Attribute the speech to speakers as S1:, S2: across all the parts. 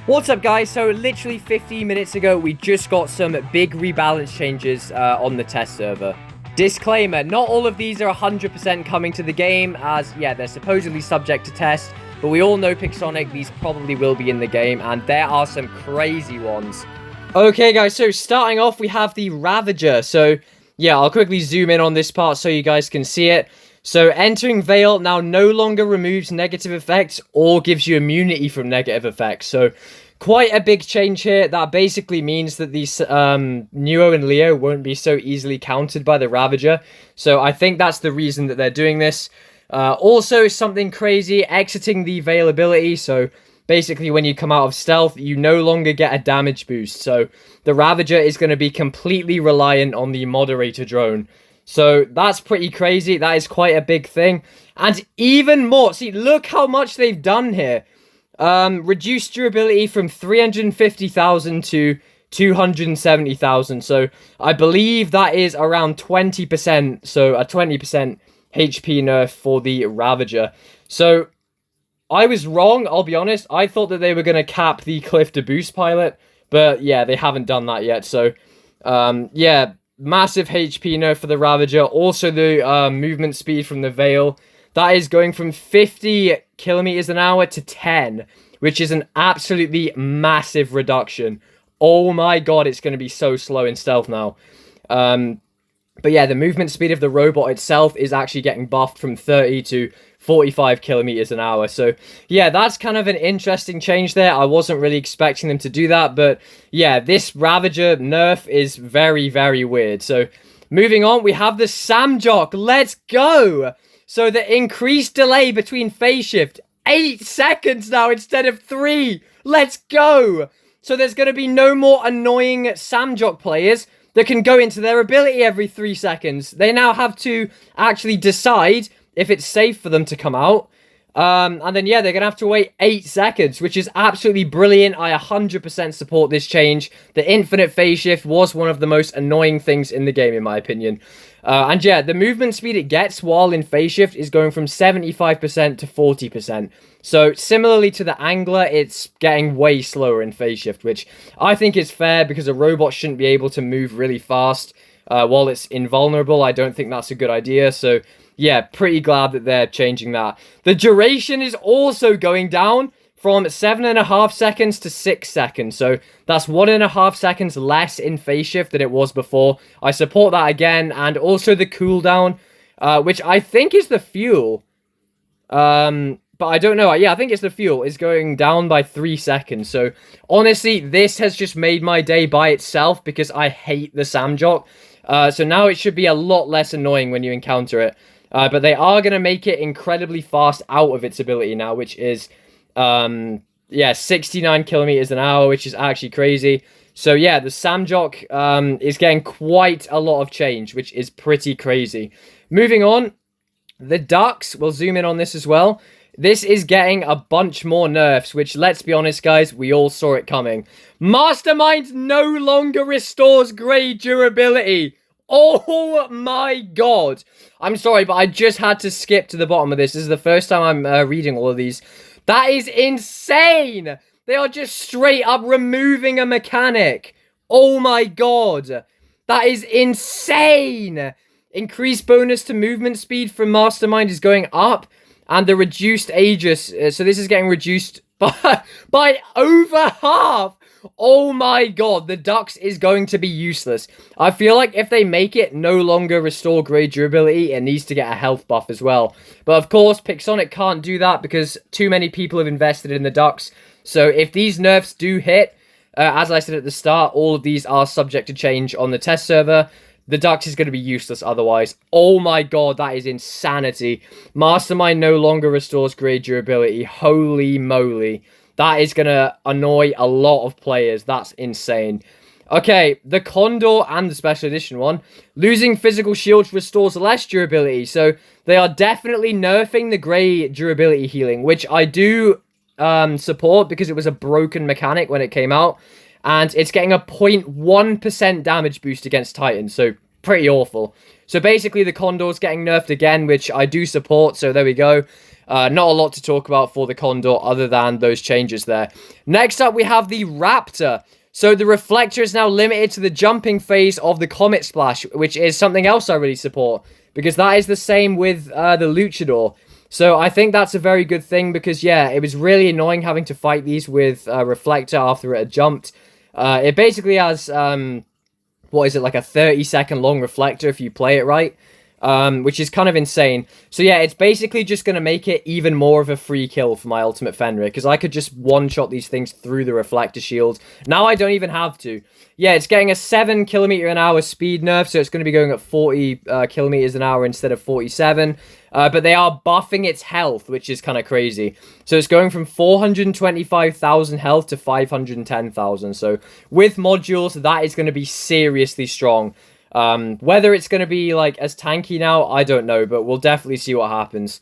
S1: What's up, guys? So literally 15 minutes ago, we just got some big rebalance changes on the test server. Disclaimer, not all of these are 100% coming to the game, as, yeah, they're supposedly subject to test, but we all know Pixonic, these probably will be in the game, and there are some crazy ones. Okay, guys, so starting off, we have the Ravager. So, yeah, I'll quickly zoom in on this part so you guys can see it. So, entering Veil now no longer removes negative effects or gives you immunity from negative effects. So, quite a big change here. That basically means that these Neuo and LIO won't be so easily countered by the Ravager. So, I think that's the reason that they're doing this. Also, something crazy, exiting the Veil ability. So, basically, when you come out of stealth, you no longer get a damage boost. So, the Ravager is going to be completely reliant on the moderator drone. So, that's pretty crazy. That is quite a big thing. And even more, see, look how much they've done here. Reduced durability from 350,000 to 270,000. So, I believe that is around 20%. So, a 20% HP nerf for the Ravager. So, I was wrong, I'll be honest. I thought that they were going to cap the cliff to boost pilot. But, yeah, they haven't done that yet. So, yeah, massive HP nerf for the Ravager. Also, the movement speed from the Veil. That is going from 50 kilometers an hour to 10, which is an absolutely massive reduction. Oh my god, it's going to be so slow in stealth now. But yeah, the movement speed of the robot itself is actually getting buffed from 30 to 45 kilometers an hour. So yeah, that's kind of an interesting change there. I wasn't really expecting them to do that, but yeah, this Ravager nerf is very, very weird. So moving on, we have the Samjok. Let's go! So the increased delay between phase shift, 8 seconds now instead of 3. Let's go! So there's going to be no more annoying Samjok players that can go into their ability every 3 seconds. They now have to actually decide if it's safe for them to come out. And then, yeah, they're going to have to wait 8 seconds, which is absolutely brilliant. I 100% support this change. The infinite phase shift was one of the most annoying things in the game, in my opinion. And yeah, the movement speed it gets while in phase shift is going from 75% to 40%. So, similarly to the Angler, it's getting way slower in phase shift, which I think is fair because a robot shouldn't be able to move really fast while it's invulnerable. I don't think that's a good idea. So, yeah, pretty glad that they're changing that. The duration is also going down from 7.5 seconds to 6 seconds. So that's 1.5 seconds less in phase shift than it was before. I support that again. And also the cooldown, which I think is the fuel. But I don't know. Yeah, I think it's the fuel. Is going down by 3 seconds. So honestly, this has just made my day by itself because I hate the Samjok. So now it should be a lot less annoying when you encounter it. But they are going to make it incredibly fast out of its ability now, which is, yeah, 69 kilometers an hour, which is actually crazy. So, yeah, the Samjok is getting quite a lot of change, which is pretty crazy. Moving on, the Ducks, we'll zoom in on this as well. This is getting a bunch more nerfs, which, let's be honest, guys, we all saw it coming. Mastermind no longer restores grade durability. Oh my god. I'm sorry, but I just had to skip to the bottom of this. This is the first time I'm reading all of these. That is insane. They are just straight up removing a mechanic. Oh my god. That is insane. Increased bonus to movement speed from Mastermind is going up. And the reduced Aegis, so this is getting reduced by over half. Oh my god, the Ducks is going to be useless. I feel like if they make it no longer restore grade durability, it needs to get a health buff as well. But of course, Pixonic can't do that because too many people have invested in the Ducks. So if these nerfs do hit, as I said at the start, all of these are subject to change on the test server. The Ducks is going to be useless otherwise. Oh my god, that is insanity. Mastermind no longer restores grade durability. Holy moly. That is going to annoy a lot of players. That's insane. Okay, the Condor and the Special Edition one. Losing physical shields restores less durability. So they are definitely nerfing the grey durability healing, which I do support because it was a broken mechanic when it came out. And it's getting a 0.1% damage boost against Titans, so pretty awful. So basically the Condor's getting nerfed again, which I do support, so there we go. Not a lot to talk about for the Condor other than those changes there. Next up, we have the Raptor. So the reflector is now limited to the jumping phase of the Comet Splash, which is something else I really support, because that is the same with the Luchador. So I think that's a very good thing, because yeah, it was really annoying having to fight these with reflector after it had jumped. It basically has, what is it, like a 30-second long reflector if you play it right. Which is kind of insane. So yeah, it's basically just going to make it even more of a free kill for my Ultimate Fenrir, because I could just one-shot these things through the reflector shield. Now I don't even have to. Yeah, it's getting a 7 km/h speed nerf, so it's going to be going at 40 km/h instead of 47. But they are buffing its health, which is kind of crazy. So it's going from 425,000 health to 510,000. So with modules, that is going to be seriously strong. Whether it's going to be, like, as tanky now, I don't know, but we'll definitely see what happens.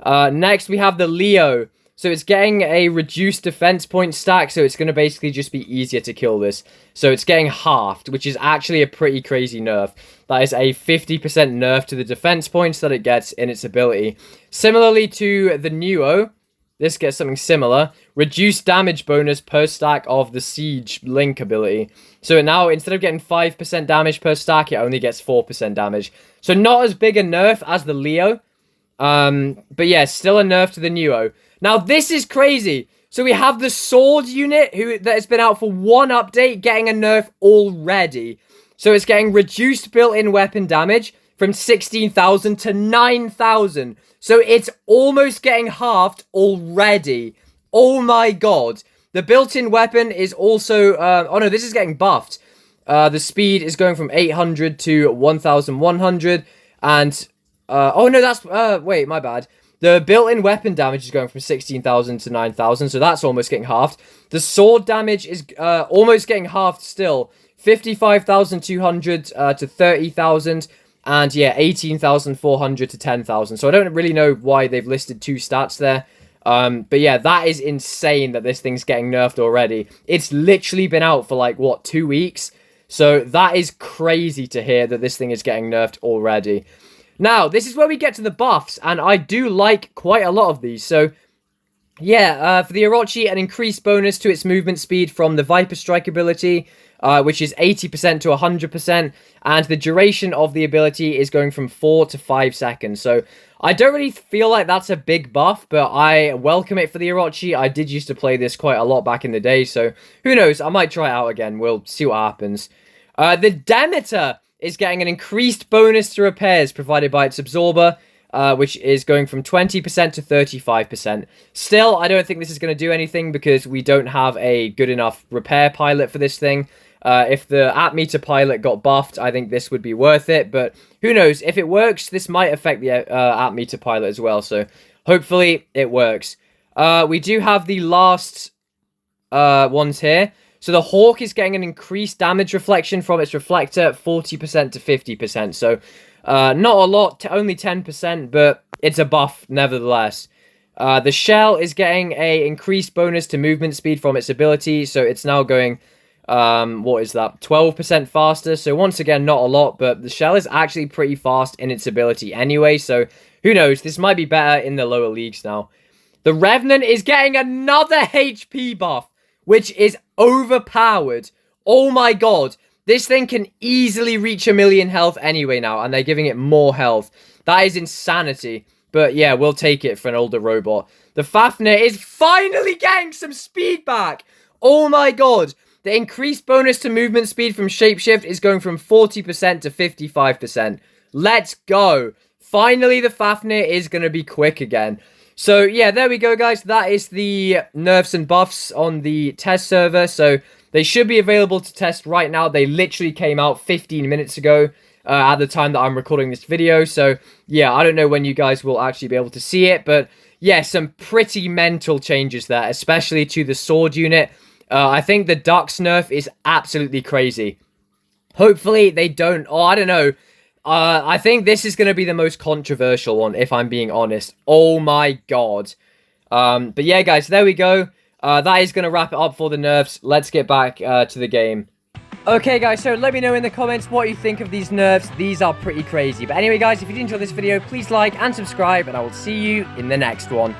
S1: Next, we have the LIO. So it's getting a reduced defense point stack, so it's going to basically just be easier to kill this. So it's getting halved, which is actually a pretty crazy nerf. That is a 50% nerf to the defense points that it gets in its ability. Similarly to the Neuo, this gets something similar. Reduced damage bonus per stack of the Siege Link ability. So now, instead of getting 5% damage per stack, it only gets 4% damage. So not as big a nerf as the LIO. But yeah, still a nerf to the Neuo. Now, this is crazy. So we have the Sword unit that has been out for one update getting a nerf already. So it's getting reduced built-in weapon damage from 16,000 to 9,000. So it's almost getting halved already. Oh my god. The built-in weapon is also... oh no, this is getting buffed. The speed is going from 800 to 1,100. And... oh no, that's... wait, my bad. The built-in weapon damage is going from 16,000 to 9,000. So that's almost getting halved. The sword damage is almost getting halved still. 55,200 to 30,000. And yeah, 18,400 to 10,000. So I don't really know why they've listed two stats there. But yeah, that is insane that this thing's getting nerfed already. It's literally been out for like, what, 2 weeks? So that is crazy to hear that this thing is getting nerfed already. Now, this is where we get to the buffs, and I do like quite a lot of these. So yeah, for the Orochi, an increased bonus to its movement speed from the Viper Strike ability, which is 80% to 100%, and the duration of the ability is going from 4 to 5 seconds. So I don't really feel like that's a big buff, but I welcome it for the Orochi. I did used to play this quite a lot back in the day, so who knows, I might try it out again. We'll see what happens. The Demeter is getting an increased bonus to repairs provided by its Absorber, which is going from 20% to 35%. Still, I don't think this is going to do anything because we don't have a good enough repair pilot for this thing. If the app meter pilot got buffed, I think this would be worth it. But who knows? If it works, this might affect the app meter pilot as well. So hopefully it works. We do have the last ones here. So the Hawk is getting an increased damage reflection from its reflector, 40% to 50%. So not a lot, only 10%, but it's a buff nevertheless. The Shell is getting a increased bonus to movement speed from its ability. So it's now going... what is that? 12% faster. So once again, not a lot, but the Shell is actually pretty fast in its ability anyway. So who knows? This might be better in the lower leagues now. The Revenant is getting another HP buff, which is overpowered. Oh my god. This thing can easily reach 1,000,000 health anyway now, and they're giving it more health. That is insanity. But yeah, we'll take it for an older robot. The Fafnir is finally getting some speed back. Oh my god. The increased bonus to movement speed from Shapeshift is going from 40% to 55%. Let's go. Finally, the Fafnir is going to be quick again. So, yeah, there we go, guys. That is the nerfs and buffs on the test server. So, they should be available to test right now. They literally came out 15 minutes ago at the time that I'm recording this video. So, yeah, I don't know when you guys will actually be able to see it. But, yeah, some pretty mental changes there, especially to the sword unit. I think the Ducks nerf is absolutely crazy. Hopefully they don't... Oh, I don't know. I think this is going to be the most controversial one, if I'm being honest. Oh my god. But yeah, guys, there we go. That is going to wrap it up for the nerfs. Let's get back to the game. Okay, guys, so let me know in the comments what you think of these nerfs. These are pretty crazy. But anyway, guys, if you did enjoy this video, please like and subscribe, and I will see you in the next one.